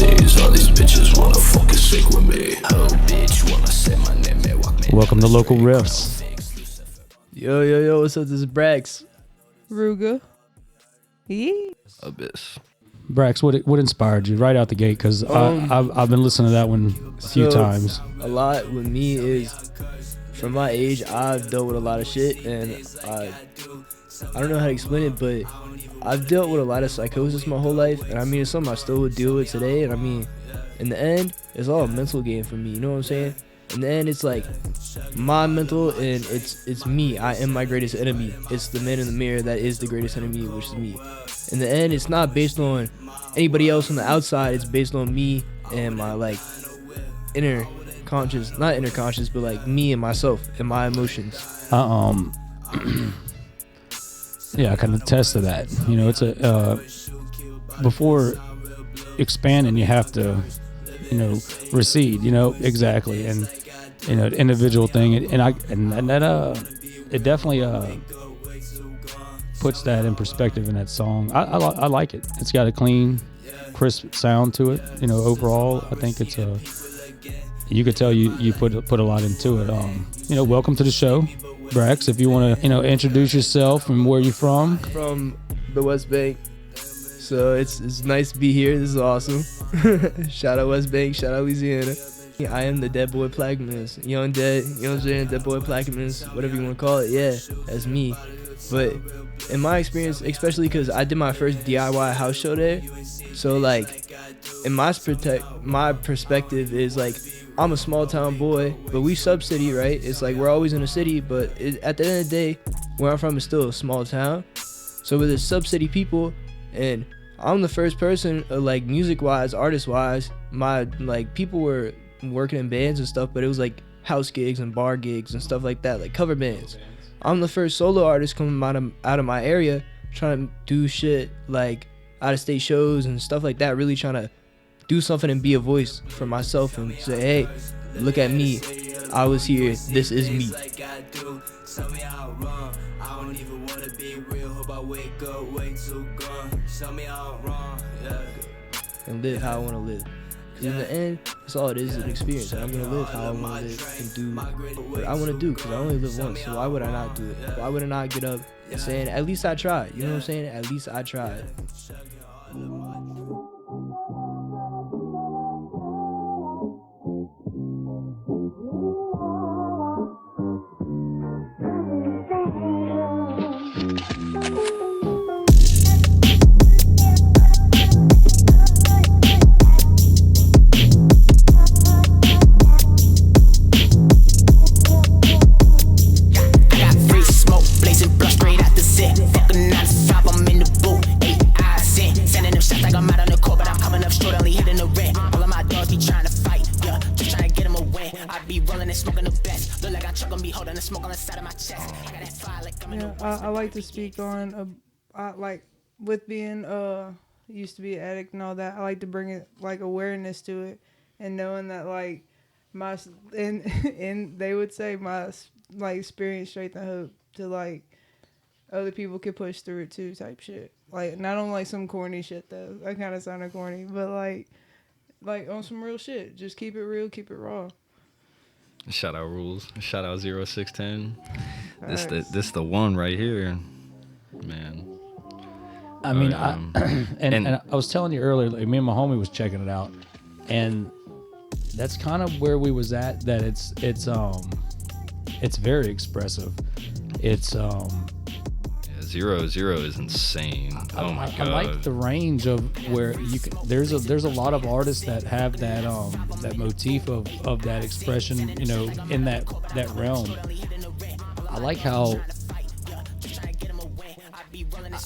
seas. All these bitches wanna fucking sick with me. Oh, bitch, wanna say my name and walk me. Welcome to Local Riffs. Yo, what's up? This is Brax. Ruga. Yeah. Abyss. Brax, what inspired you right out the gate? Because I've been listening to that one a few times. A lot with me is, from my age, I've dealt with a lot of shit, and I don't know how to explain it, but I've dealt with a lot of psychosis my whole life, and I mean, it's something I still would deal with today, and I mean, in the end, it's all a mental game for me, you know what I'm saying? In the end, it's like my mental, and it's me. I am my greatest enemy. It's the man in the mirror that is the greatest enemy, which is me. In the end, it's not based on anybody else on the outside. It's based on me and my like inner conscious, not inner conscious, but like me and myself and my emotions. Yeah, I can attest to that. You know, it's a before expanding, you have to, recede. Exactly, and individual thing, and that it definitely puts that in perspective in that song. I like it. It's got a clean, crisp sound to it. Overall, I think it's you could tell you put a lot into it. Welcome to the show, Brax. If you want to, introduce yourself and where you're from. From the West Bank. So it's nice to be here. This is awesome. Shout out West Bank. Shout out Louisiana. I am the Dead Boy Plaquemines. Young Dead, you know what I'm saying? Dead Boy Plaquemines, whatever you want to call it. Yeah, that's me. But in my experience, especially because I did my first DIY house show there, so like in my perspective is like I'm a small town boy, but we sub-city, right? It's like we're always in a city, but at the end of the day, where I'm from is still a small town. So with the sub-city people, and I'm the first person, like music-wise, artist-wise, my like people were working in bands and stuff, but it was like house gigs and bar gigs and stuff like that, like cover bands. I'm the first solo artist coming out of my area, trying to do shit like out-of-state shows and stuff like that, really trying to do something and be a voice for myself and say, hey, look at me, I was here, this is me. And live how I want to live. Because in the end, that's all it is, an experience. And I'm going to live how I want to live and do what I want to do, because I only live once. So why would I not do it? Why would I not get up and saying, at least I tried? You know what I'm saying? At least I tried. I like to speak on like with being used to be an addict and all that. I like to bring it like awareness to it, and knowing that like my and they would say my like experience straight to hope to like other people could push through it too type shit. Like not on like some corny shit though. That kind of sounded corny, but like on some real shit. Just keep it real, keep it raw. Shout out Rules. Shout out 0610. This the one right here, man. I mean, and I was telling you earlier, like, me and my homie was checking it out, and that's kind of where we was at. That it's very expressive. It's 0 is insane. Oh my god! I like the range of where you can. There's a lot of artists that have that that motif of that expression, in that realm. I like how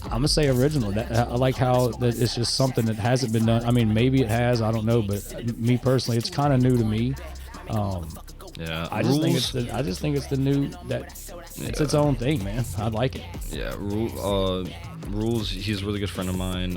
I'm gonna say original. I like how that it's just something that hasn't been done. I mean, maybe it has. I don't know, but me personally, it's kind of new to me. Yeah, I just think it's the new that It's its own thing, man. I like it. Yeah, Rules, he's a really good friend of mine.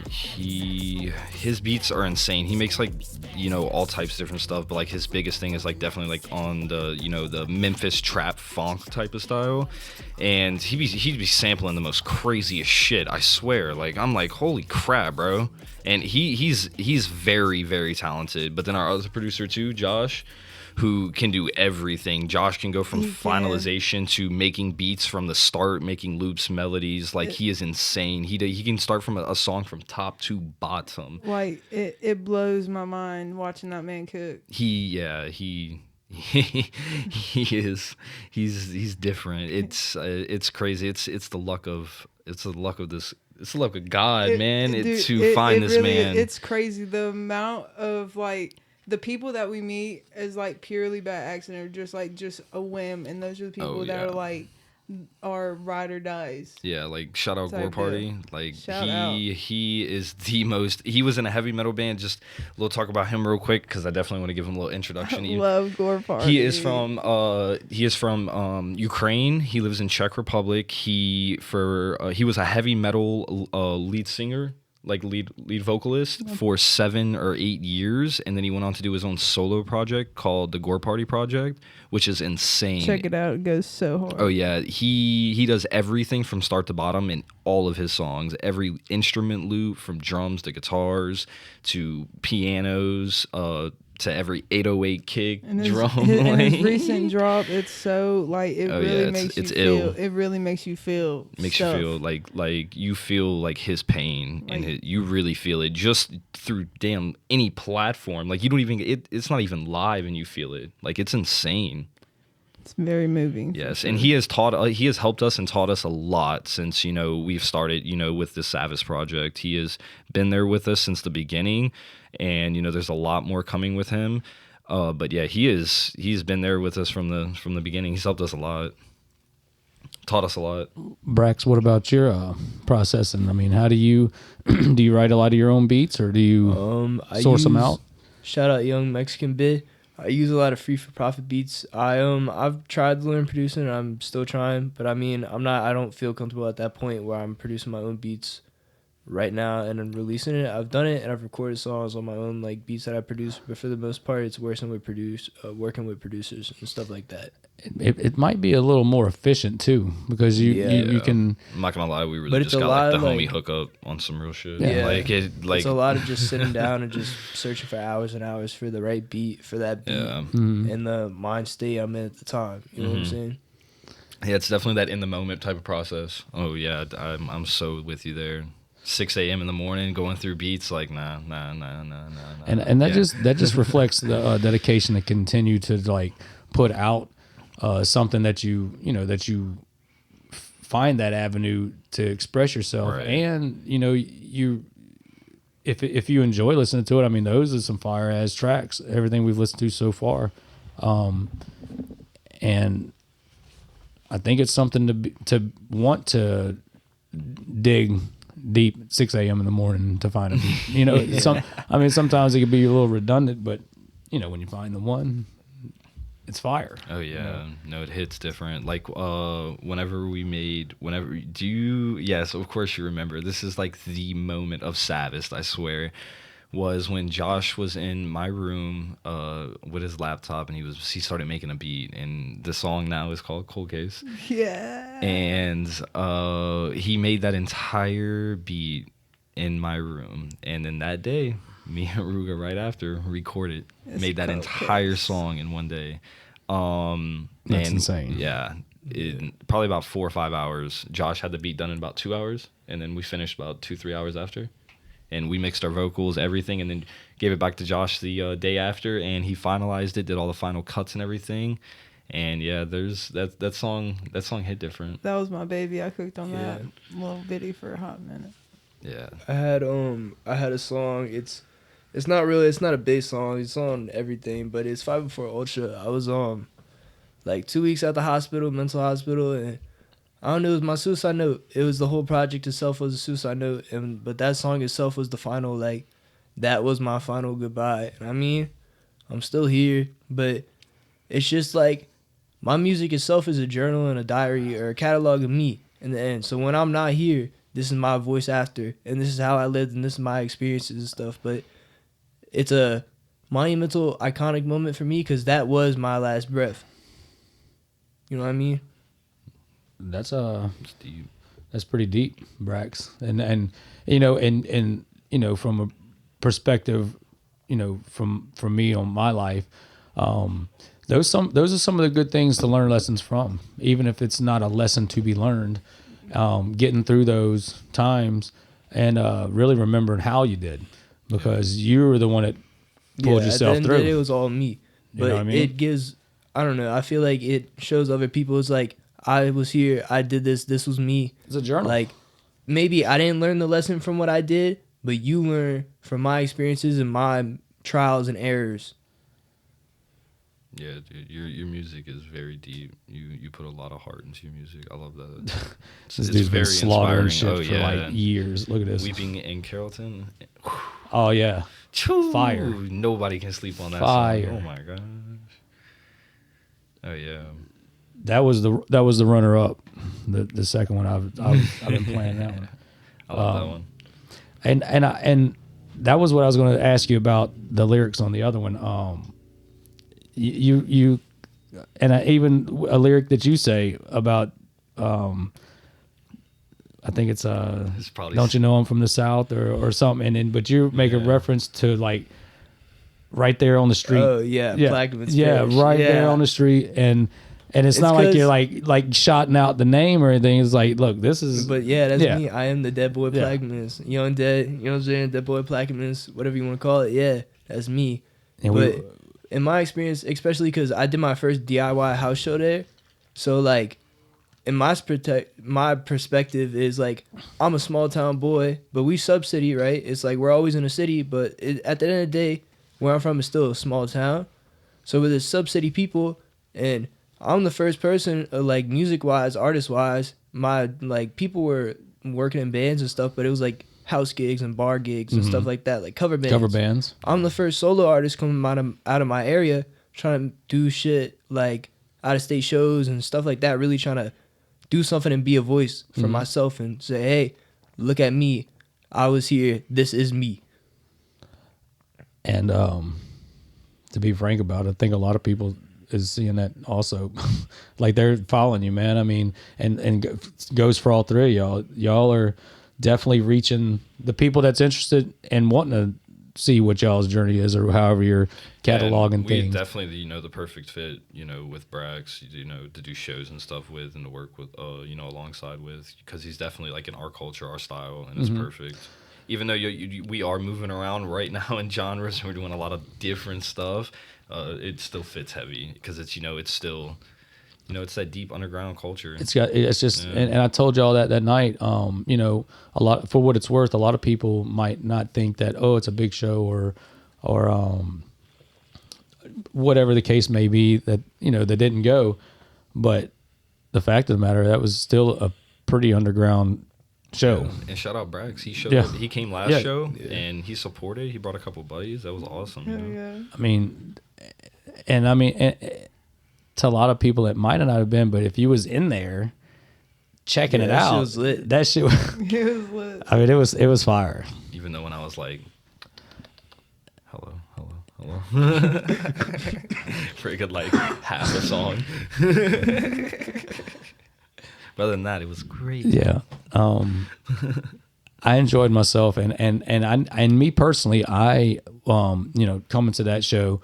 His beats are insane. He makes like, you know, all types of different stuff, but like his biggest thing is like definitely like on the, you know, the Memphis trap funk type of style. And he'd be sampling the most craziest shit, I swear. Like I'm like, holy crap, bro. And he's very, very talented. But then our other producer too, Josh, who can do everything. Josh can go from finalization to making beats from the start, making loops, melodies. Like he is insane. He can start from a song from top to bottom. Like it blows my mind watching that man cook. He is. He's different. It's crazy. It's the luck of this. It's the luck of God, man. To find this really, man. It's crazy the amount of like. The people that we meet is like purely by accident or just a whim, and those are the people that are like our ride or dies. Yeah, like shout out Gore Party. Like he is the most. He was in a heavy metal band. Just a little talk about him real quick because I definitely want to give him a little introduction. I love Gore Party. He is from Ukraine. He lives in Czech Republic. He was a heavy metal lead singer. Like lead vocalist for 7 or 8 years, and then he went on to do his own solo project called the Gore Party Project, which is insane. Check it out; it goes so hard. Oh yeah, he does everything from start to bottom in all of his songs. Every instrument loop, from drums to guitars to pianos, to every 808 kick drum. His recent drop, it's so like it really makes you feel. Ill. It really makes you feel. Makes you feel like you feel like his pain, and you really feel it just through any platform. Like you don't even it's not even live, and you feel it. Like it's insane. It's very moving. Yes, and he has helped us and taught us a lot since, you know, we've started, you know, with the Savist project. He has been there with us since the beginning, and you know, there's a lot more coming with him. But yeah, he's been there with us from the beginning. He's helped us a lot, taught us a lot. Brax, what about your processing? I mean, how do you do you write a lot of your own beats, or do you source them out? Shout out Young Mexican Bit. I use a lot of free for profit beats. I've tried to learn producing, and I'm still trying, but I mean, I don't feel comfortable at that point where I'm producing my own beats right now and then releasing it. I've done it and I've recorded songs on my own, like beats that I produce, but for the most part it's working with producers and stuff like that. It might be a little more efficient too, because you can. I'm not gonna lie, we really just got like the homie hookup on some real shit. Yeah, it's a lot of just sitting down and just searching for hours and hours for the right beat for that beat and the mind state I'm in at the time. You know what I'm saying? Yeah, it's definitely that in the moment type of process. Oh yeah, I'm so with you there. 6 a.m. in the morning going through beats, like nah. And that just reflects the dedication to continue to like put out something that you find that avenue to express yourself, right. And you know, if you enjoy listening to it, I mean, those are some fire ass tracks. Everything we've listened to so far, and I think it's something to want to dig deep at 6 a.m. in the morning to find a beat. You know, I mean, sometimes it can be a little redundant, but you know, when you find the one, it's fire. Oh yeah, you know? No, it hits different. Like yes, of course you remember. This is like the moment of Savist, I swear. Was when Josh was in my room with his laptop, and he started making a beat, and the song now is called Cold Case. Yeah. And he made that entire beat in my room, and then that day, me and Ruga right after made that entire song in one day. That's insane. Yeah. In probably about 4 or 5 hours. Josh had the beat done in about 2 hours, and then we finished about 2-3 hours after. And we mixed our vocals, everything, and then gave it back to Josh the day after, and he finalized it, did all the final cuts and everything. And yeah, there's that song hit different. That was my baby. I cooked on that little bitty for a hot minute. Yeah. I had a song. It's not a bass song. It's on everything, but it's 504 Ultra. I was like 2 weeks at the hospital, mental hospital, and I don't know, it was my suicide note. It was the whole project itself was a suicide note, but that song itself was the final, like, that was my final goodbye. And I mean, I'm still here, but it's just like, my music itself is a journal and a diary or a catalog of me in the end. So when I'm not here, this is my voice after, and this is how I lived, and this is my experiences and stuff. But it's a monumental, iconic moment for me because that was my last breath. You know what I mean? That's pretty deep, Brax. And you know, and you know, from a perspective, you know, from me on my life, those are some of the good things to learn lessons from, even if it's not a lesson to be learned. Getting through those times and really remembering how you did, because you were the one that pulled yourself at the end through. Of the day, it was all me, but you know what I mean? It gives, I don't know, I feel like it shows other people. It's like, I was here, I did this was me. It's a journal. Like, maybe I didn't learn the lesson from what I did, but you learn from my experiences and my trials and errors. Yeah, dude, your music is very deep. You put a lot of heart into your music. I love that. This dude's been slaughtering shit for like years. Look at this. Weeping in Carrollton. Oh yeah. Choo! Fire. Nobody can sleep on that Fire. song. Oh my gosh. Oh yeah. That was the runner up. The second one I've been playing that one. I love that one. And that was what I was going to ask you about the lyrics on the other one. You and even a lyric that you say about I think it's probably don't you know I'm from the South or something, but you make a reference to like right there on the street. Oh yeah, Plaquemines Parish. Right there on the street, and it's not like you're like shouting out the name or anything. It's like, look, this is. But yeah, that's me. I am the dead boy Plaquemines. Young dead, you know what I'm saying? Dead boy Plaquemines, whatever you want to call it. Yeah, that's me. And but in my experience, especially because I did my first DIY house show there, so like, in my perspective is like, I'm a small town boy, but we sub-city, right? It's like we're always in a city, but at the end of the day, where I'm from is still a small town. So with the sub-city people, and I'm the first person, like music-wise, artist-wise, my like people were working in bands and stuff, but it was like house gigs and bar gigs and stuff like that, like cover bands. I'm the first solo artist coming out of my area, trying to do shit like out-of-state shows and stuff like that, really trying to do something and be a voice for myself and say, hey, look at me. I was here. This is me. And to be frank about it, I think a lot of people is seeing that also. Like they're following you, man. I mean, and goes for all three of y'all. Y'all are definitely reaching the people that's interested and wanting to see what y'all's journey is, or however you're cataloging things. We definitely, the perfect fit, with Brax, to do shows and stuff with, and to work with, alongside with, because he's definitely like in our culture, our style, and it's perfect. Even though we are moving around right now in genres, and we're doing a lot of different stuff, it still fits heavy because it's, it's still, it's that deep underground culture. And I told y'all that night, a lot, for what it's worth, a lot of people might not think that, oh, it's a big show or whatever the case may be that, that didn't go. But the fact of the matter, that was still a pretty underground show. Yeah. And shout out Brax. He showed up. He came last show and he supported. He brought a couple buddies. That was awesome. Yeah. I mean, to a lot of people it might not have been, but if you was in there checking it out, shit was lit. That shit was, It was lit. I mean, it was fire. Even though when I was like, hello. For a good like half a song. But other than that, it was great. Yeah. I enjoyed myself, and me personally, I coming to that show,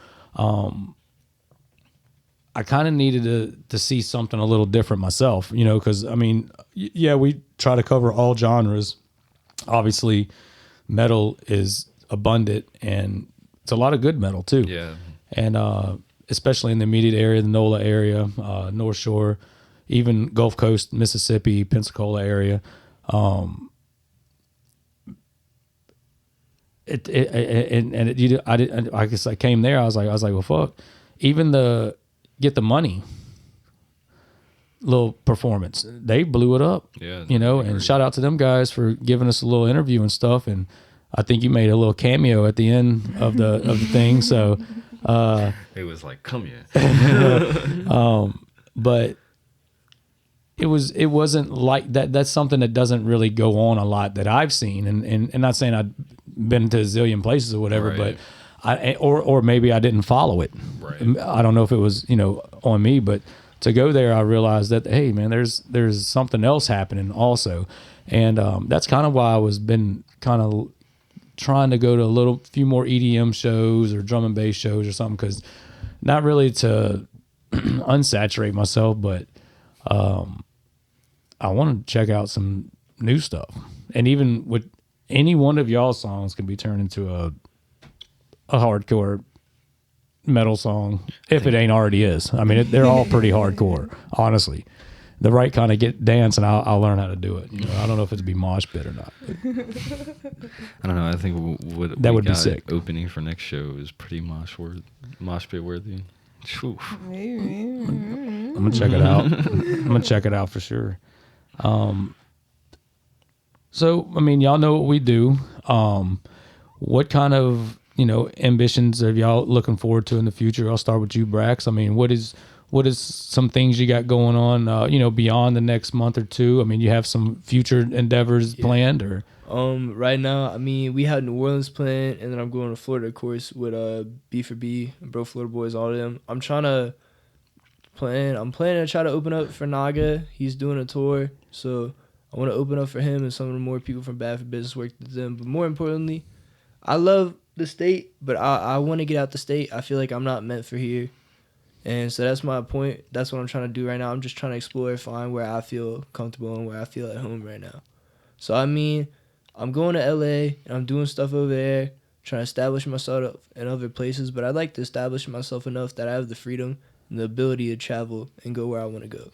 I kind of needed to see something a little different myself, because I mean, we try to cover all genres. Obviously, metal is abundant, and it's a lot of good metal too. Yeah. And especially in the immediate area, the NOLA area, North Shore, even Gulf Coast, Mississippi, Pensacola area. I guess I came there. I was like, well, fuck. Even the Get the Money little performance, they blew it up. Yeah, and shout out to them guys for giving us a little interview and stuff. And I think you made a little cameo at the end of the thing. So it was like, come here. but it wasn't like that. That's something that doesn't really go on a lot that I've seen, and not saying I've been to a zillion places or whatever, Right. but or maybe I didn't follow it. Right. I don't know if it was on me, but to go there, I realized that hey, man, there's something else happening also, and that's kind of why I was been kind of trying to go to a few more EDM shows or drum and bass shows or something, because not really to unsaturate myself, but I want to check out some new stuff. And even with any one of y'all's songs can be turned into a hardcore metal song, if it ain't already is. I mean, they're all pretty hardcore, honestly. The right kind of dance, and I'll learn how to do it. I don't know if it'd be mosh pit or not. I don't know. I think what That we would be got sick. Opening for next show is pretty mosh pit worthy. Phew. I'm gonna check it out. I'm gonna check it out for sure. So I mean, y'all know what we do. What kind of ambitions are y'all looking forward to in the future? I'll start with you, Brax. I mean, what is some things you got going on? Beyond the next month or two. I mean, you have some future endeavors planned, or Right now, I mean, we had New Orleans planned, and then I'm going to Florida, of course, with B4B, Bro Florida Boys, all of them. I'm planning to try to open up for Naga. He's doing a tour, so I want to open up for him and some of the more people from Bad for Business work with them. But more importantly, I love the state, but I want to get out the state. I feel like I'm not meant for here. And so that's my point. That's what I'm trying to do right now. I'm just trying to explore, find where I feel comfortable and where I feel at home right now. So, I mean, I'm going to LA and I'm doing stuff over there, trying to establish myself in other places, but I'd like to establish myself enough that I have the freedom and the ability to travel and go where I want to go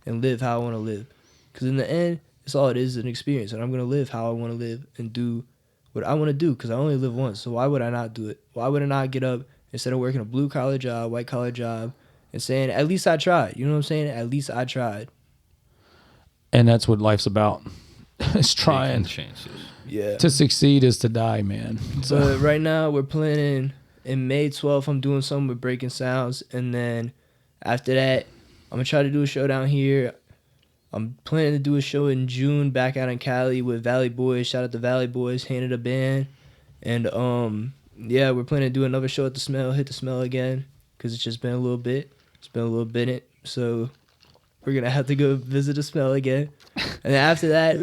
and live how I want to live. Because in the end, it's all it is, an experience, and I'm going to live how I want to live and do what I want to do, because I only live once. So why would I not do it? Why would I not get up instead of working a blue-collar job, white-collar job, and saying, at least I tried? You know what I'm saying? At least I tried. and that's what life's about. It's Taking trying. chances. Yeah. To succeed is to die, man. So right now we're planning in May 12th. I'm doing something with Breaking Sounds, and then after that, I'm gonna try to do a show down here. I'm planning to do a show in June back out in Cali with Valley Boys. Shout out to Valley Boys, handed a band, and yeah, we're planning to do another show at the Smell, hit the Smell again, because it's just been a little bit. It's been a little bit, so we're gonna have to go visit the Smell again, and then after that,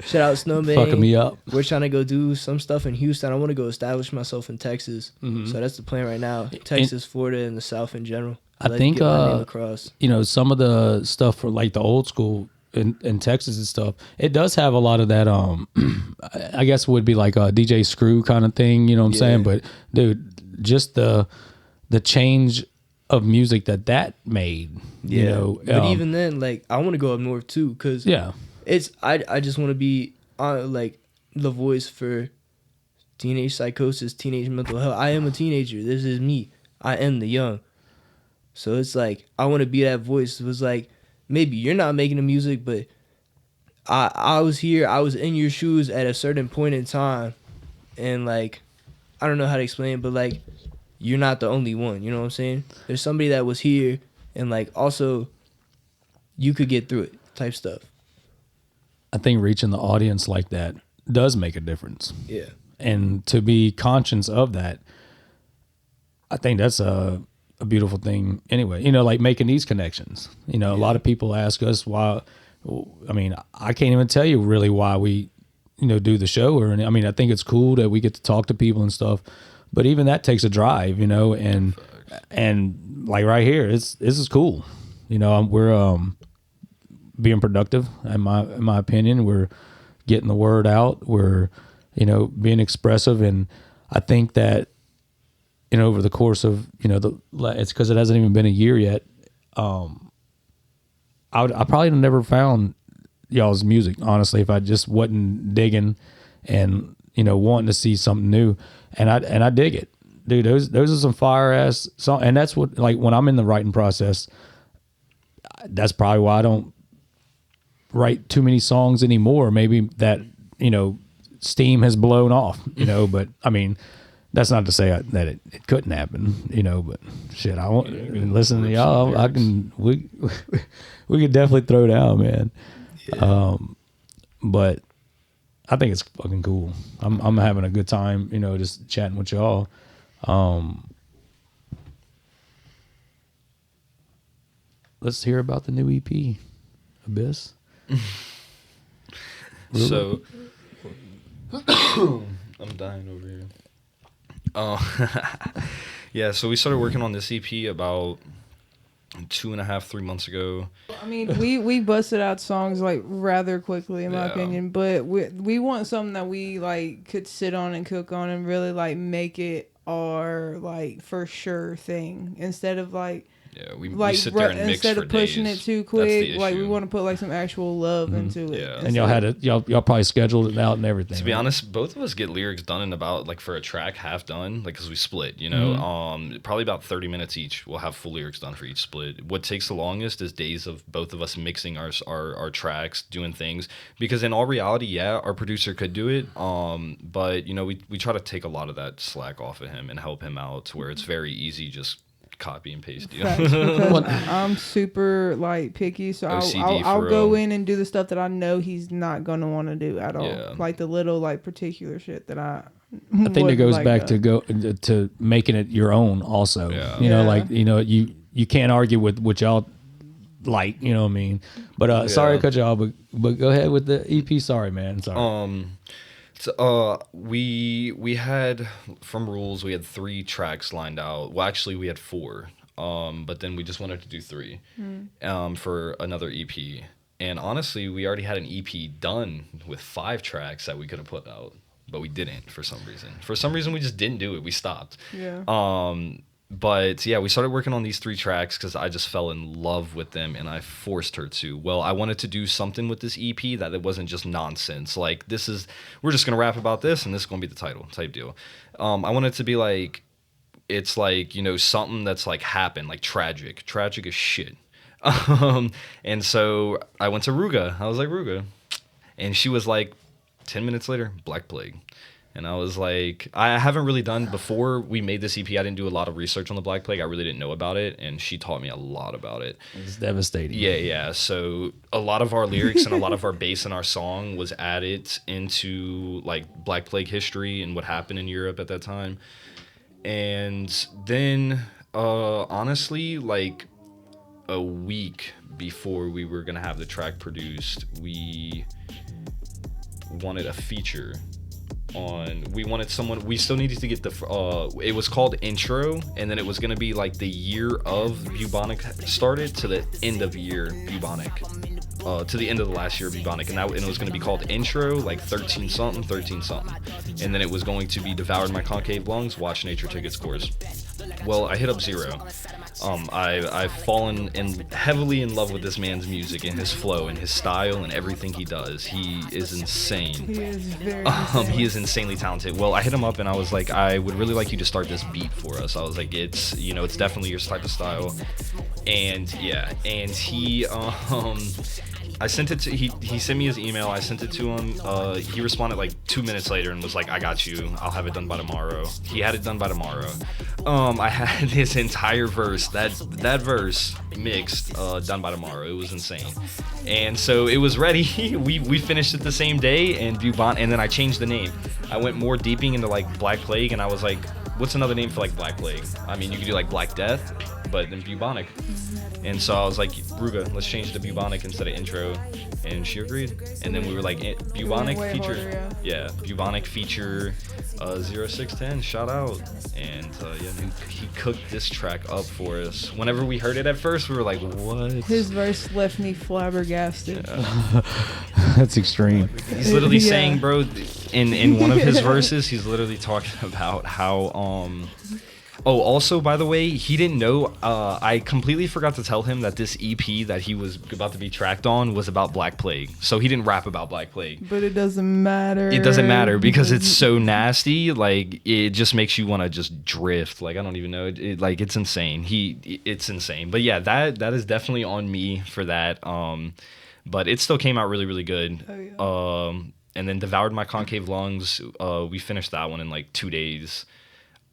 shout out Snowman. Fucking me up. We're trying to go do some stuff in Houston. I want to go establish myself in Texas. So that's the plan right now. Texas, Florida, and the South in general. I think get my name across. some of the stuff for like the old school in Texas and stuff, it does have a lot of that I guess would be like a DJ Screw kind of thing, you know what I'm saying? But dude, just the change of music that made, But even then, like, I want to go up north too, because it's I just want to be like the voice for teenage psychosis, teenage mental health. I am a teenager. This is me. I am the young. So it's like I want to be that voice. It was like, maybe you're not making the music, but I was here. I was in your shoes at a certain point in time, and like I don't know how to explain it, but like you're not the only one. You know what I'm saying? There's somebody that was here, and like also you could get through it. Type stuff. I think reaching the audience like that does make a difference. Yeah. And to be conscious of that, I think that's a beautiful thing anyway. Like making these connections. A lot of people ask us why. I mean, I can't even tell you really why we, do the show. I think it's cool that we get to talk to people and stuff, but even that takes a drive, and like right here, this is cool. We're being productive in my opinion. We're getting the word out. We're being expressive, and I think that over the course of it's because it hasn't even been a year yet. I probably never found y'all's music, honestly, if I just wasn't digging and wanting to see something new, and I dig it, dude. Those are some fire ass songs, and that's what, like, when I'm in the writing process, that's probably why I don't write too many songs anymore. Maybe that steam has blown off, but I mean, That's not to say that it couldn't happen, you know. But shit, I want listen to y'all. I can we could definitely throw down, man. Yeah. But I think it's fucking cool. I'm having a good time, you know, just chatting with y'all. Let's hear about the new EP, Abyss. So, I'm dying over here. Yeah, so we started working on this EP about 2.5, 3 months ago. I mean, we busted out songs like rather quickly, in my opinion, but we want something that we like could sit on and cook on and really like make it our like for sure thing instead of like. Yeah, we sit there and mix instead for of pushing days. it too quick. Like we want to put like some actual love into it. Yeah. And y'all probably scheduled it out and everything. To be honest, both of us get lyrics done in about like for a track half done, like because we split. You know, probably about 30 minutes each. We'll have full lyrics done for each split. What takes the longest is days of both of us mixing our tracks, doing things. Because in all reality, yeah, our producer could do it. But you know, we try to take a lot of that slack off of him and help him out to where it's very easy just copy and paste deal. Because I'm super like picky, so I'll go in and do the stuff that I know he's not gonna want to do at all. Yeah. Like the little like particular shit that I think it goes back to making it your own also. Yeah. You know, like, you know, you can't argue with what y'all like, you know what I mean? But sorry to cut y'all, but go ahead with the EP. Sorry, man. Sorry. So, we had from Rules, we had 3 tracks lined out. Well, actually, we had 4. But then we just wanted to do 3 for another EP. And honestly, we already had an EP done with 5 tracks that we could have put out, but we didn't for some reason. For some reason, we just didn't do it. We stopped. Yeah. But yeah, we started working on these 3 tracks because I just fell in love with them and I forced her to. Well, I wanted to do something with this EP that it wasn't just nonsense. Like, we're just going to rap about this and this is going to be the title type deal. I wanted it to be like, it's like, you know, something that's like happened, like tragic as shit. And so I went to Ruga. I was like, Ruga. And she was like, 10 minutes later, Black Plague. And I was like, I haven't really done, before we made this EP, I didn't do a lot of research on the Black Plague. I really didn't know about it, and she taught me a lot about it. It's devastating. Yeah. So a lot of our lyrics and a lot of our bass in our song was added into, like, Black Plague history and what happened in Europe at that time. And then, honestly, like, a week before we were going to have the track produced, we wanted a feature we wanted someone, we still needed to get it was called Intro, and then it was going to be like the year of Bubonic started to the end of year Bubonic, to the end of the last year of Bubonic, and it was going to be called Intro, like 13 something, and then it was going to be Devoured My Concave Lungs, Watch Nature Take Its Course. Well, I hit up 0. I've fallen heavily in love with this man's music and his flow and his style and everything he does. He is insane. He is very insane. He is insanely talented. Well, I hit him up and I was like, I would really like you to start this beat for us. I was like, it's definitely your type of style. And yeah, and he I sent it to he sent me his email. I sent it to him. He responded like 2 minutes later and was like, I got you. I'll have it done by tomorrow. He had it done by tomorrow. I had his entire verse, that verse mixed, done by tomorrow. It was insane. And so it was ready. we finished it the same day, and then I changed the name. I went more deeping into like Black Plague, and I was like, what's another name for like Black Plague? I mean, you could do like Black Death, but then Bubonic. And so I was like, Ruga, let's change to Bubonic instead of Intro. And she agreed. And then we were like, Bubonic feature. Harder, yeah, Bubonic feature 0610, shout out. And he cooked this track up for us. Whenever we heard it at first, we were like, what? His verse left me flabbergasted. Yeah. That's extreme. He's literally saying, bro, in one of his verses, he's literally talking about how also, by the way, he didn't know. I completely forgot to tell him that this EP that he was about to be tracked on was about Black Plague. So he didn't rap about Black Plague. But it doesn't matter. It doesn't matter because it's so nasty. Like, it just makes you want to just drift. Like, I don't even know. It's insane. It's insane. But yeah, that is definitely on me for that. But it still came out really, really good. Oh, yeah. And then Devoured My Concave Lungs. We finished that one in like 2 days.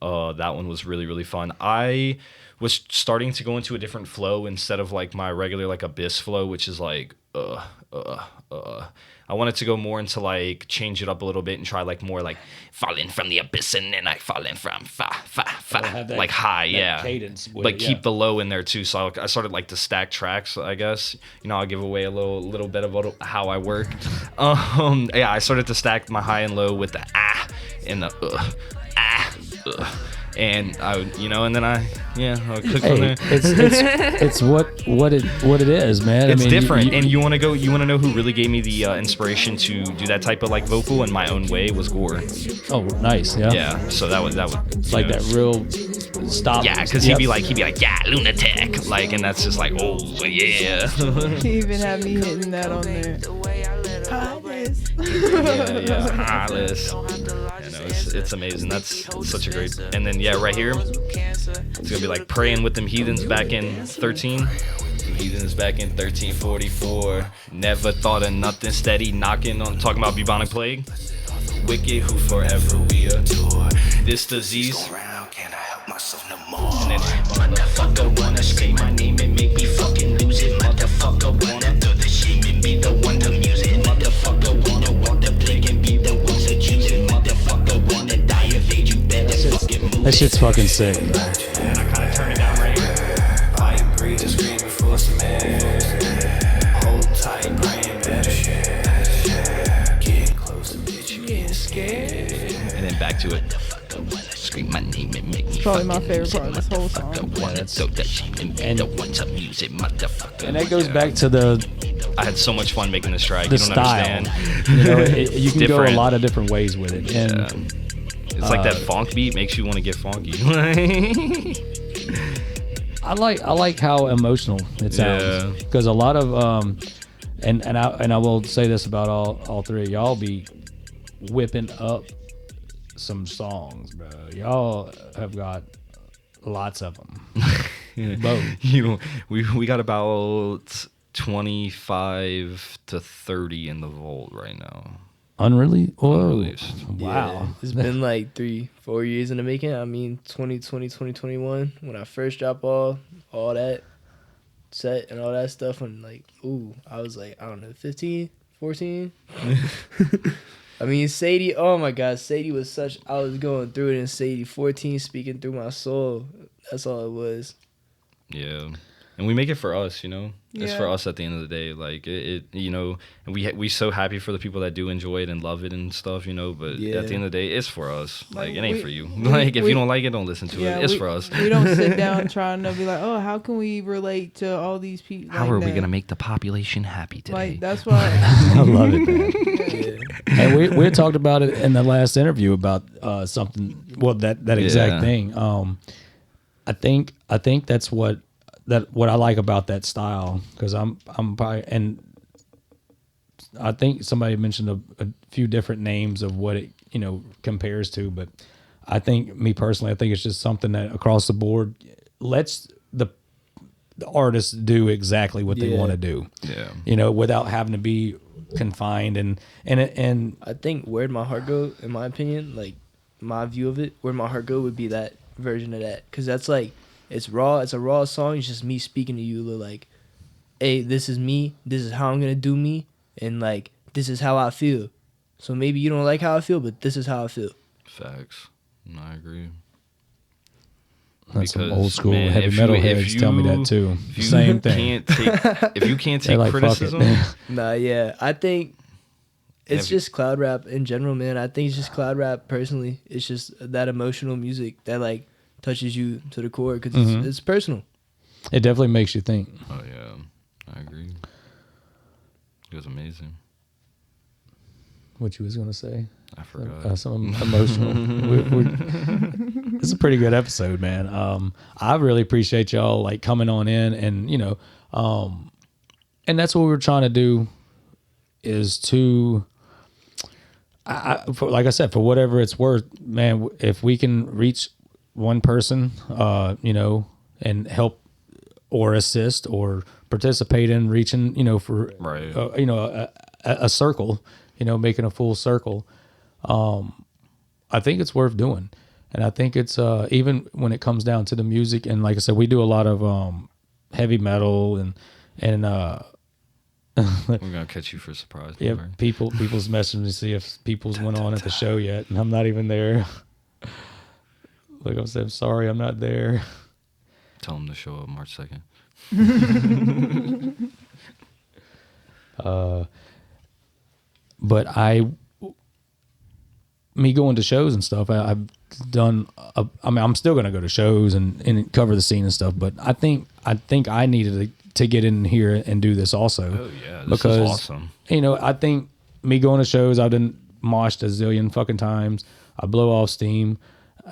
That one was really, really fun. I was starting to go into a different flow instead of like my regular like abyss flow, which is like I wanted to go more into like change it up a little bit and try like more like falling from the abyss and then I falling from fa like high, yeah. Cadence with but it, keep yeah. the low in there too. So I started like to stack tracks, I guess. I'll give away a little bit of how I work. Yeah, I started to stack my high and low with the and the and I would, and then I cook from there. It's what it is, man. It's I mean, different, and you want to know who really gave me the inspiration to do that type of like vocal in my own way was Gore. Oh, nice, yeah. Yeah, so that would Like that real stop. Yeah, because he'd be like, yeah, lunatic, like, and that's just like, oh yeah. He even had me hitting that on there. Heartless. It's amazing. That's such a great. And then right here, it's gonna be like praying with them heathens back in 13. Heathens back in 1344. Never thought of nothing, steady knocking on, talking about bubonic plague. Wicked who forever we adore. This disease. Can I help myself no more? And then Motherfucker wanna scream my name and make me fucking lose it. Motherfucker wanna throw the shit and be the one to muse it. Motherfucker wanna walk the plague and be the ones to choose it. Motherfucker wanna die if you better fucking move it. That shit's fucking sick. I kinda turn it down right here. I agree to scream for some air. Hold tight, praying better shit. Get close, bitch, you getting scared. And then back to it. Scream my name and make me Probably my fucking favorite lose it. part of this whole song. Motherfucker wanna throw that shit and be the one to muse it. Motherfucker. And that goes back to I had so much fun making this track. the You don't style. understand. You can go a Different. lot of different ways with it. And It's like that funk beat makes you want to get funky. I like how emotional it sounds, Yeah. because a lot of and I will say this about all three of y'all, be whipping up some songs, bro. Y'all have got lots of them. Both. We got about 25 to 30 in the vault right now. Unreleased. Whoa. Unreleased. Wow. Yeah, it's been like 3-4 years in the making. I mean, 2020, 2021, when I first dropped all that set and all that stuff, and like, I was like, I don't know, 15, 14. I mean, Sadie, oh my God, Sadie was I was going through it in Sadie, 14, speaking through my soul. That's all it was. Yeah. And we make it for us, It's Yeah. for us at the end of the day. Like and we so happy for the people that do enjoy it and love it and stuff, But Yeah. at the end of the day, it's for us. Like, it ain't we- for you. we- Like, if we- you don't like it, don't listen to it. It's for us. We don't sit down trying to be like, oh, how can we relate to all these people? How are we gonna make the population happy today? Like, that's why. I love it, man. Yeah. And we talked about it in the last interview about something. Well, that exact Yeah. thing. I think that's what I like about that style, because I'm probably, and I think somebody mentioned a few different names of what it compares to, but I think, me personally, I think it's just something that across the board lets the artists do exactly what they Yeah. want to do. Yeah. Without having to be confined and I think Where'd My Heart Go, in my opinion, like my view of it, Where'd My Heart Go would be that version of that. Because that's like, it's raw. It's a raw song. It's just me speaking to you, like, hey, this is me. This is how I'm going to do me. And like, this is how I feel. So maybe you don't like how I feel, but this is how I feel. Facts. I agree. That's some Because, old school man, heavy if metal you- if heads tell me that too. If you Same thing. if you can't They're take like, fuck it. criticism, Nah, yeah. I think it's Have you- just cloud rap in general, man. I think it's just cloud rap personally. It's just that emotional music that like touches you to the core because Mhm. it's personal. It definitely makes you think. oh yeah, I agree. It was amazing. What you was gonna say? I forgot. Some emotional. It's a pretty good episode, man. I really appreciate y'all like coming on in, and and that's what we were trying to do, is to, like I said, for whatever it's worth, man. If we can reach one person, and help or assist or participate in reaching, for Right. a circle, making a full circle. I think it's worth doing. And I think it's even when it comes down to the music, and like I said, we do a lot of heavy metal and We're gonna catch you for a surprise. yeah, people's messaging to see if people's went on at the show yet, and I'm not even there. Like I said, I'm sorry, I'm not there. Tell them to show up March 2nd. But me going to shows and stuff, I've done. I mean, I'm still gonna go to shows and cover the scene and stuff. But I think I needed to get in here and do this also. Oh yeah, this is awesome. You know, I think me going to shows, I've done moshed a zillion fucking times. I blow off steam,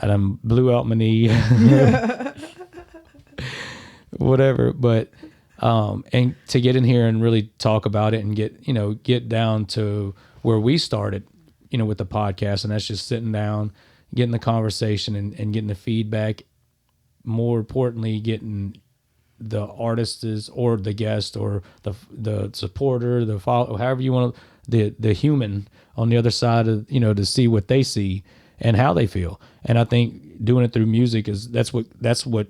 and I blew out my knee. Whatever, but and to get in here and really talk about it and get down to where we started, with the podcast, and that's just sitting down, getting the conversation and getting the feedback. More importantly, getting the artists or the guest or the supporter, the follow, however you want to, the human on the other side of, to see what they see and how they feel. And I think doing it through music that's what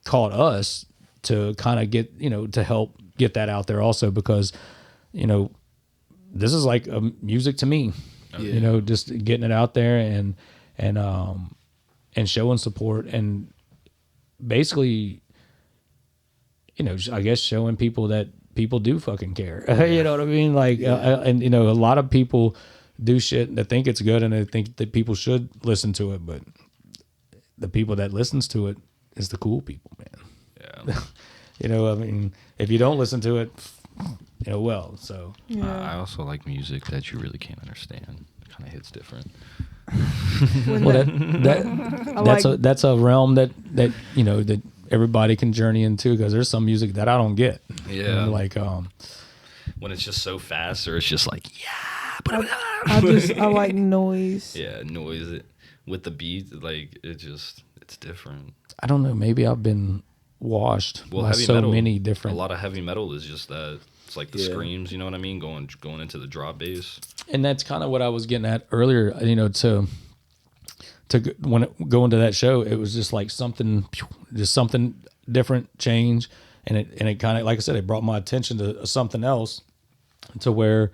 caught us to kind of get, to help get that out there also, because, this is like music to me, just getting it out there and showing support and basically, I guess showing people that people do fucking care. You know what I mean? Like, and a lot of people do shit that think it's good and they think that people should listen to it, but the people that listens to it is the cool people, man. Yeah. I mean, if you don't listen to it, so. Yeah. I also like music that you really can't understand. It kind of hits different. Well, that's a realm that that everybody can journey into, because there's some music that I don't get. Yeah. Like when it's just so fast, or it's just like I like noise. Yeah, noise with the beat, like it's different. I don't know. Maybe I've been washed by so many different. A lot of heavy metal is just that. It's like the screams, you know what I mean? Going into the drop bass. And that's kind of what I was getting at earlier. To going to that show, it was just like something different, change, and it kind of, like I said, it brought my attention to something else, to where,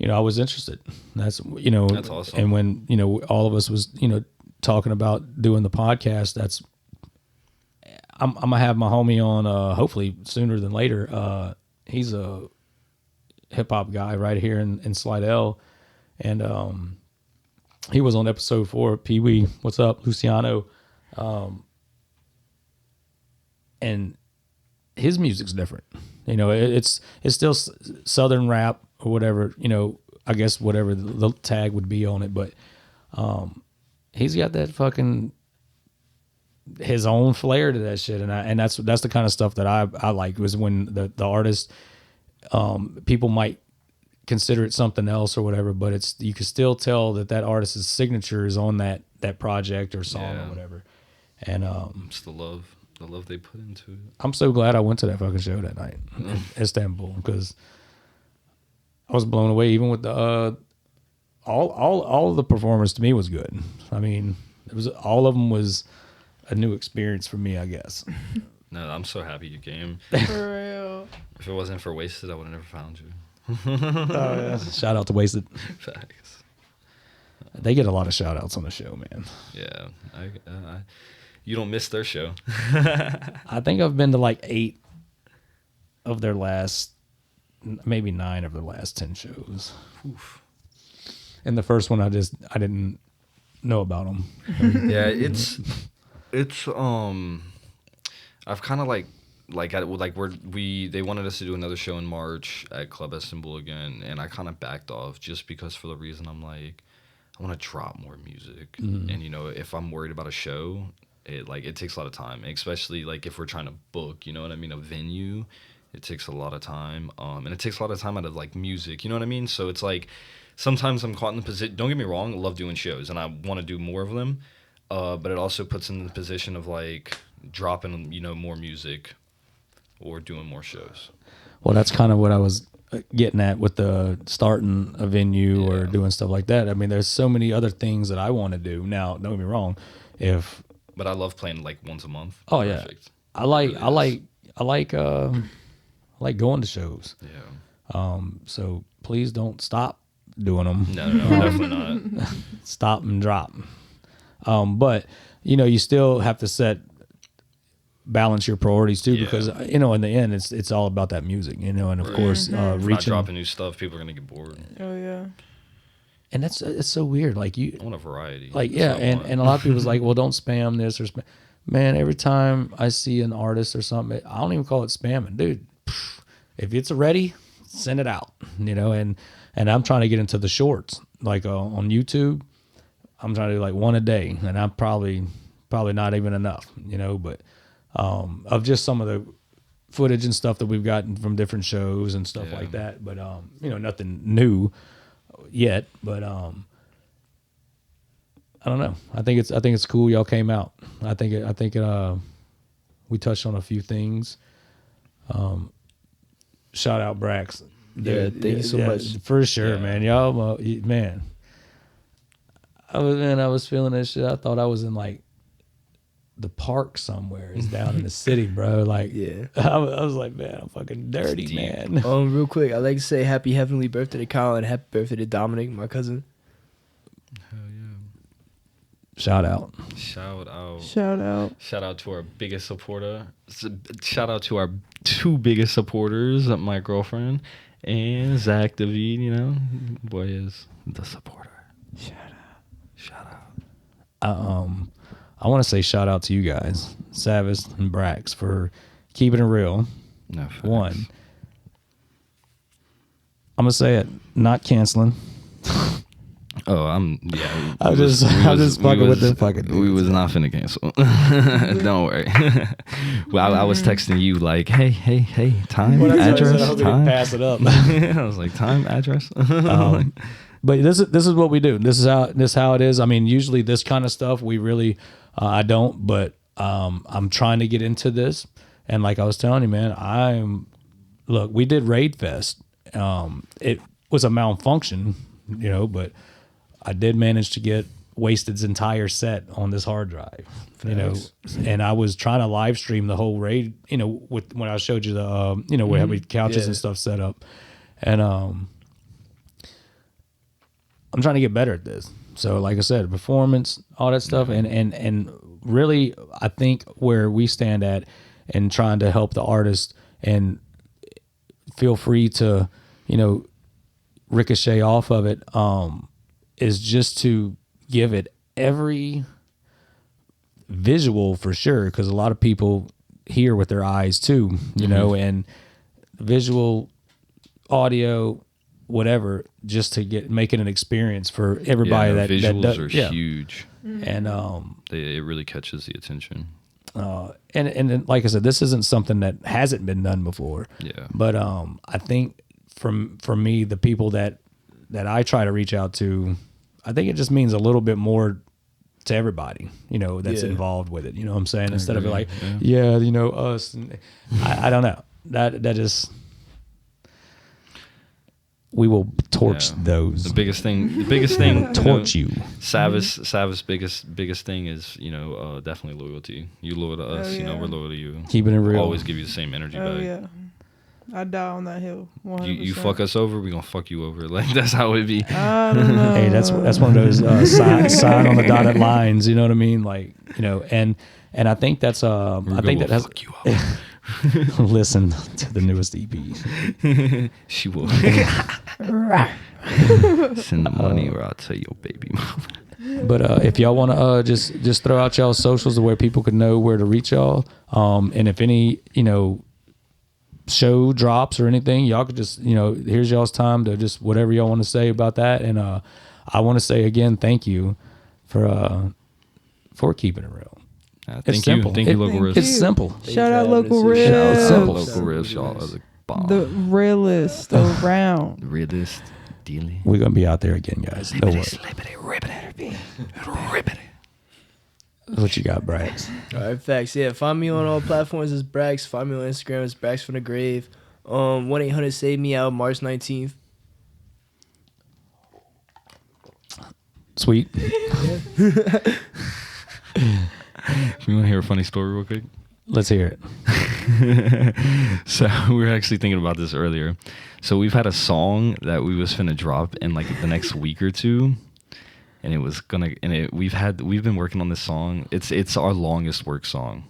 I was interested. That's awesome. And when all of us was talking about doing the podcast, I'm gonna have my homie on hopefully sooner than later. He's a hip hop guy right here in Slidell, and he was on episode 4. Pee Wee, what's up, Luciano? And his music's different. It's still Southern rap or whatever. I guess whatever the tag would be on it, but he's got that fucking his own flair to that shit, and that's the kind of stuff that I like, was when the artist, people might consider it something else or whatever, but you can still tell that artist's signature is on that project or song or whatever. And it's the love they put into it. I'm so glad I went to that fucking show that night in Istanbul, because I was blown away. Even with the all of the performance, to me, was good. I mean, all of them was a new experience for me, I guess. No, I'm so happy you came. For real. If it wasn't for Wasted, I would have never found you. Oh, yeah. Shout out to Wasted. Facts. They get a lot of shout outs on the show, man. Yeah. You don't miss their show. I think I've been to like 8 of their last, maybe 9 of their last 10 shows. Oof. And the first one, I didn't know about them. Yeah, it's I've kind of they wanted us to do another show in March at Club Istanbul again, and I kind of backed off just because, for the reason I'm like, I want to drop more music. Mm-hmm. And if I'm worried about a show, it takes a lot of time, especially like if we're trying to book, you know what I mean, a venue. It takes a lot of time, and it takes a lot of time out of like music, you know what I mean. So it's like sometimes I'm caught in the position. Don't get me wrong, I love doing shows and I want to do more of them, but it also puts in the position of like dropping more music or doing more shows. Well, that's kind of what I was getting at with the starting a venue or doing stuff like that. I mean, there's so many other things that I want to do. Now, don't get me wrong, But I love playing like once a month. Oh yeah, Perfect. I like going to shows. Yeah. So please don't stop doing them. No, definitely not. Stop and drop. But you still have to balance your priorities too, because in the end it's all about that music, and of course If not reaching. dropping new stuff, people are gonna get bored. Oh yeah. And it's so weird. Like I want a variety. like That's yeah, what I and want. a lot of people's like, well, don't spam this or spam. Man, every time I see an artist or something, I don't even call it spamming, dude. If it's ready, send it out. And I'm trying to get into the shorts, like on YouTube. I'm trying to do like one a day, and I'm probably not even enough, but of just some of the footage and stuff that we've gotten from different shows and stuff like that. But nothing new yet. But I don't know. I think it's cool y'all came out. I think we touched on a few things. Shout out Brax. Yeah, thank you so much. For sure, man. Y'all, man. I was feeling this shit. I thought I was in like the park somewhere. It's down in the city, bro. Like, Yeah. I was like, man, I'm fucking dirty, man. Real quick, I'd like to say happy heavenly birthday to Kyle and happy birthday to Dominic, my cousin. Hell yeah. Shout out. Shout out. Shout out. Shout out to our biggest supporter. Shout out to our two biggest supporters, my girlfriend and Zach David. Boy is the supporter. Shout out. I want to say shout out to you guys, Savist and Brax, for keeping it real. No, facts. One, I'm gonna say it, not canceling. Oh, I'm just fucking with the fucking dudes. We was not finna cancel. Don't worry. Well, I was texting you like, hey, time, address, time. Pass it up. I was like, time, address. But this is what we do. This is how it is. I mean, usually this kind of stuff we really I don't, but I'm trying to get into this. And like I was telling you, man, look, we did Raid Fest. It was a malfunction, but I did manage to get Wasted's entire set on this hard drive. And I was trying to live stream the whole raid, with when I showed you the where how many couches and stuff set up. And I'm trying to get better at this. So like I said, performance, all that stuff. And really, I think where we stand at and trying to help the artist, and feel free to, ricochet off of it, is just to give it every visual for sure. Cause a lot of people hear with their eyes too, and visual, audio, whatever, just to make it an experience for everybody. Visuals are huge, and it really catches the attention. And like I said, this isn't something that hasn't been done before. Yeah. But I think from me, the people that I try to reach out to, I think it just means a little bit more to everybody, that's involved with it. You know what I'm saying? Instead of like, us. And I don't know. That just. We will torch those. The biggest thing, torch you. Savist's biggest thing is, definitely loyalty. You loyal to us, we're loyal to you. Keeping it real. Always give you the same energy back. Yeah. I die on that hill. 100%. You fuck us over, we gonna fuck you over. Like, that's how it be. I don't know. Hey, that's one of those sign on the dotted lines. You know what I mean? Like, and I think that's I think that has. Fuck you over. Listen to the newest EP. She will. Send the money or I'll tell your baby mama. But if y'all want to just throw out y'all's socials to where people can know where to reach y'all, and if any show drops or anything, y'all could just here's y'all's time to just whatever y'all want to say about that. And I want to say again, thank you for keeping it real. Thank you, Local Riffs. It's simple. Shout out Local Riffs. Shout out Local Riffs, y'all are the bomb. The realest around. The realest dealing. We're gonna be out there again, guys. Don't worry. Ribbit. What you got, Brax? All right, facts. Yeah, find me on all platforms as Brax. Find me on Instagram as Brax from the Grave. 1-800-SAVE-ME out March 19th. Sweet. You want to hear a funny story real quick? Let's hear it. So we were actually thinking about this earlier. So we've had a song that we was finna drop in like the next week or two, and we've been working on this song. It's our longest work song.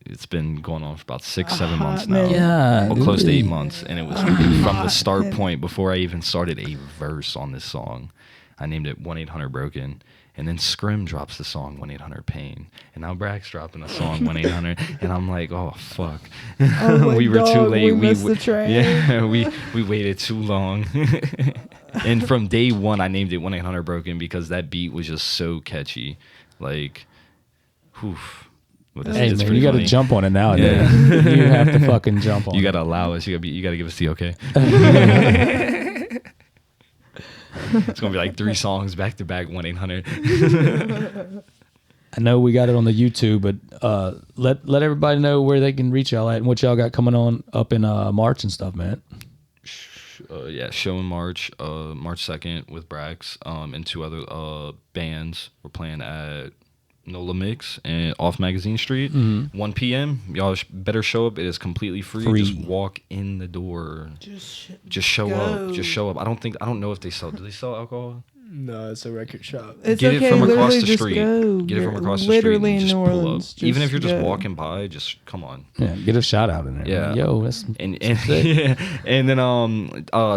It's been going on for about 6-7 months now. Yeah, well, close to 8 months, and it was from the start point before I even started a verse on this song. I named it 1-800-BROKEN. And then Scrim drops the song 1-800-PAIN. And now Brax dropping a song 1-800. And I'm like, oh, fuck. Oh, we were too late. We missed the train. Yeah, we waited too long. And from day one, I named it 1-800-BROKEN because that beat was just so catchy. Like, whew. Well, Hey, man, you got to jump on it nowadays. Yeah. You have to fucking jump on it. You got to allow us. You got to give us the okay. It's gonna be like 3 songs back to back, 1-800. I know we got it on the YouTube, but let everybody know where they can reach y'all at and what y'all got coming on up in March and stuff, man. Yeah, show in March 2nd with Brax and 2 other bands. We're playing at NOLA Mix and Off Magazine Street, 1 p.m. Y'all better show up. It is completely free. Just walk in the door. Just show up. Just show up. I don't know if they sell. Do they sell alcohol? No, it's a record shop. It's Get okay, it from across literally the just street. go. Get it from across the Literally street. And just in New pull up. Orleans. Even if you're just go. walking by, just come on. Yeah, get a shout out in there. Yeah. Yo, that's And yeah. And then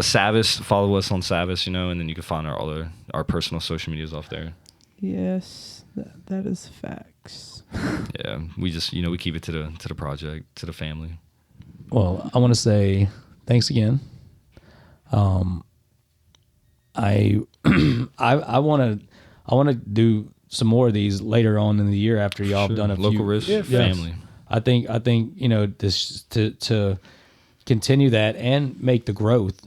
Savist, follow us on Savist, and then you can find our personal social medias off there. Yes, that is facts. Yeah, we just we keep it to the project, to the family. Well, I want to say thanks again. I want to do some more of these later on in the year after y'all have done a Local few. Riffs family. I think this to continue that and make the growth.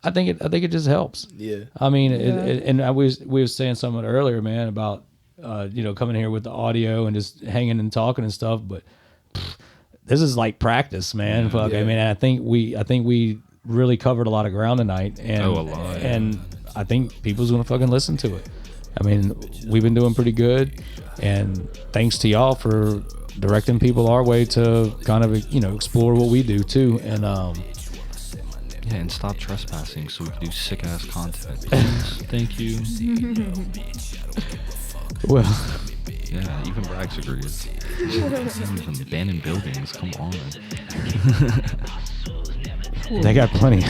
I think it just helps. Yeah. I mean, we were saying something earlier, man, about coming here with the audio and just hanging and talking and stuff. But this is like practice, man. Yeah. Fuck, I mean, I think we really covered a lot of ground tonight, and a lot. And I think people's gonna fucking listen to it. I mean, we've been doing pretty good, and thanks to y'all for directing people our way to kind of explore what we do too, and yeah, and stop trespassing so we can do sick ass content. Please. Thank you. Well, yeah, even Brax agrees. Even abandoned buildings, come on. they got plenty.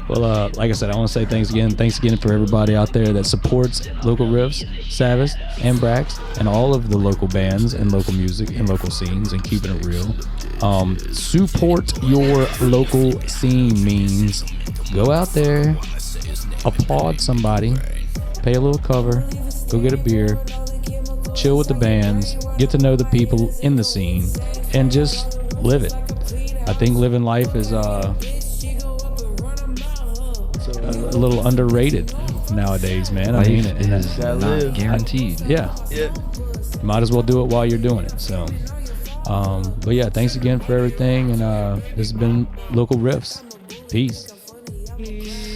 Well, like I said, I want to say thanks again. Thanks again for everybody out there that supports Local Riffs, Savist, and Brax, and all of the local bands and local music and local scenes and keeping it real. Support your local scene means go out there, applaud somebody, pay a little cover, go get a beer, chill with the bands, get to know the people in the scene, and just live it. I think living life is a little underrated nowadays, man. Life I mean it. And is not guaranteed. Yeah. Might as well do it while you're doing it. So, but yeah, thanks again for everything. And this has been Local Riffs. Peace. Peace.